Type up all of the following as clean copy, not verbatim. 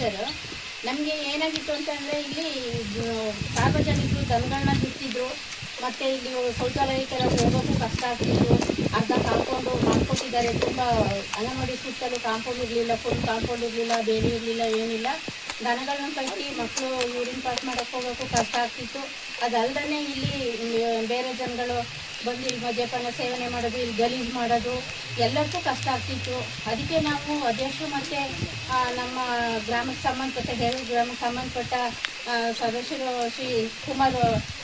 Sir. ನಮಗೆ ಏನಾಗಿತ್ತು ಅಂತಂದರೆ ಇಲ್ಲಿ ಸಾರ್ವಜನಿಕರು ದನಗಳನ್ನ ಬಿಡ್ತಿದ್ರು, ಮತ್ತು ಇಲ್ಲಿ ಶೌಚಾಲಯಕ್ಕೆಲ್ಲ ಹೋಗೋಕ್ಕೂ ಕಷ್ಟ ಆಗ್ತಿತ್ತು. ಅರ್ಧ ಕಾಂಪೌಂಡು ಮಾಡ್ಕೊಟ್ಟಿದ್ದಾರೆ. ತುಂಬ ಅಂಗನವಾಡಿ ಸುತ್ತಲೂ ಕಾಂಪೌಂಡ್ ಇರಲಿಲ್ಲ, ಫುಲ್ ಕಾಂಪೌಂಡ್ ಇರಲಿಲ್ಲ, ಬೇಲಿ ಇರಲಿಲ್ಲ, ಏನಿಲ್ಲ. ದನಗಳನ್ನ ಕಟ್ಟಿ ಮಕ್ಕಳು ಯೂರಿನ್ ಪಾಸ್ ಮಾಡೋಕ್ಕೆ ಹೋಗೋಕ್ಕೂ ಕಷ್ಟ ಆಗ್ತಿತ್ತು. ಅದಲ್ಲದೆ ಇಲ್ಲಿ ಬೇರೆ ಜನಗಳು ಬಂದು ಇಲ್ಲಿ ಮದ್ಯಪಾನ ಸೇವನೆ ಮಾಡೋದು, ಇಲ್ಲಿ ಗಲೀಜು ಮಾಡೋದು ಎಲ್ಲಕ್ಕೂ ಕಷ್ಟ ಆಗ್ತಿತ್ತು. ಅದಕ್ಕೆ ನಾವು ಅಧ್ಯಕ್ಷರು ಮತ್ತು ನಮ್ಮ ಗ್ರಾಮಕ್ಕೆ ಸಂಬಂಧಪಟ್ಟ ಹೇರೂರು ಗ್ರಾಮಕ್ಕೆ ಸಂಬಂಧಪಟ್ಟ ಸದಸ್ಯರು ಶ್ರೀ ಕುಮಾರ್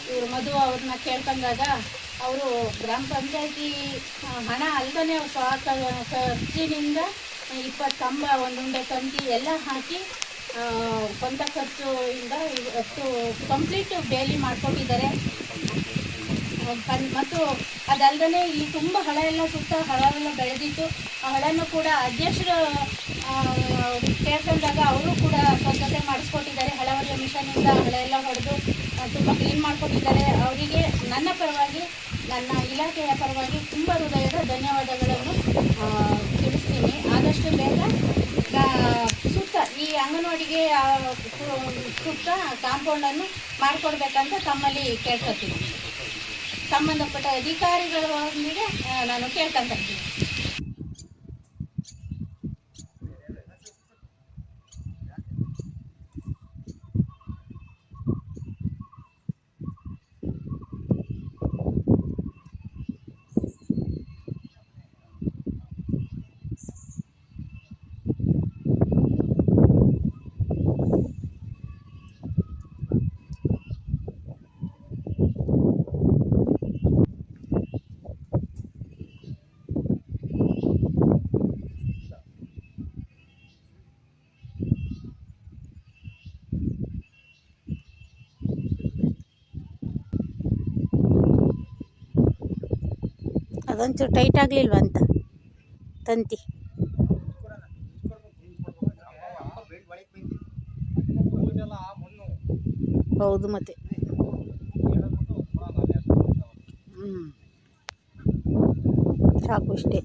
ಇವರು ಮಧು ಅವ್ರನ್ನ ಕೇಳ್ಕೊಂಡಾಗ ಅವರು ಗ್ರಾಮ ಪಂಚಾಯತಿ ಹಣ ಅಲ್ಲದೇ ಖರ್ಚಿನಿಂದ 20 ಕಂಬ, ಒಂದುಂಡೆ ತಂತಿ ಎಲ್ಲ ಹಾಕಿ ಸ್ವಂತ ಖರ್ಚುಯಿಂದ ಇವತ್ತು ಕಂಪ್ಲೀಟ್ ಬೇಲಿ ಮಾಡಿಕೊಟ್ಟಿದ್ದಾರೆ. ಮತ್ತು ಅದಲ್ಲದೆ ಇಲ್ಲಿ ತುಂಬ ಹಳ ಎಲ್ಲ ಸುತ್ತ ಹಳವೆಲ್ಲ ಬೆಳೆದಿತ್ತು. ಆ ಹಳನ್ನು ಕೂಡ ಅಧ್ಯಕ್ಷರು ಕೇಳ್ಕೊಂಡಾಗ ಅವರು ಕೂಡ ಸ್ವಚ್ಛತೆ ಮಾಡಿಸ್ಕೊಟ್ಟಿದ್ದಾರೆ. ಹಳವರಿಯ ಮಿಷನಿಂದ ಹಳ ಎಲ್ಲ ಹೊಡೆದು ತುಂಬ ಕ್ಲೀನ್ ಮಾಡಿಕೊಟ್ಟಿದ್ದಾರೆ. ಅವರಿಗೆ ನನ್ನ ಪರವಾಗಿ, ನನ್ನ ಇಲಾಖೆಯ ಪರವಾಗಿ ತುಂಬ ಹೃದಯದ ಧನ್ಯವಾದಗಳನ್ನು ತಿಳಿಸ್ತೀನಿ. ಆದಷ್ಟು ಬೇಗ ಸುತ್ತ ಈ ಅಂಗನವಾಡಿಗೆ ಸುತ್ತ ಕಾಂಪೌಂಡನ್ನು ಮಾಡಿಕೊಡ್ಬೇಕಂತ ತಮ್ಮಲ್ಲಿ ಕೇಳ್ಕೊತೀನಿ. ಸಂಬಂಧಪಟ್ಟ ಅಧಿಕಾರಿಗಳೊಂದಿಗೆ ನಾನು ಕೇಳ್ಕೊಂತ ಇದ್ದೀನಿ. ಅದೊಂಚೂರು ಟೈಟ್ ಆಗಲಿಲ್ವ ಅಂತ ತಂತಿ. ಹೌದು, ಮತ್ತೆ ಸಾಕು ಇಷ್ಟೇ.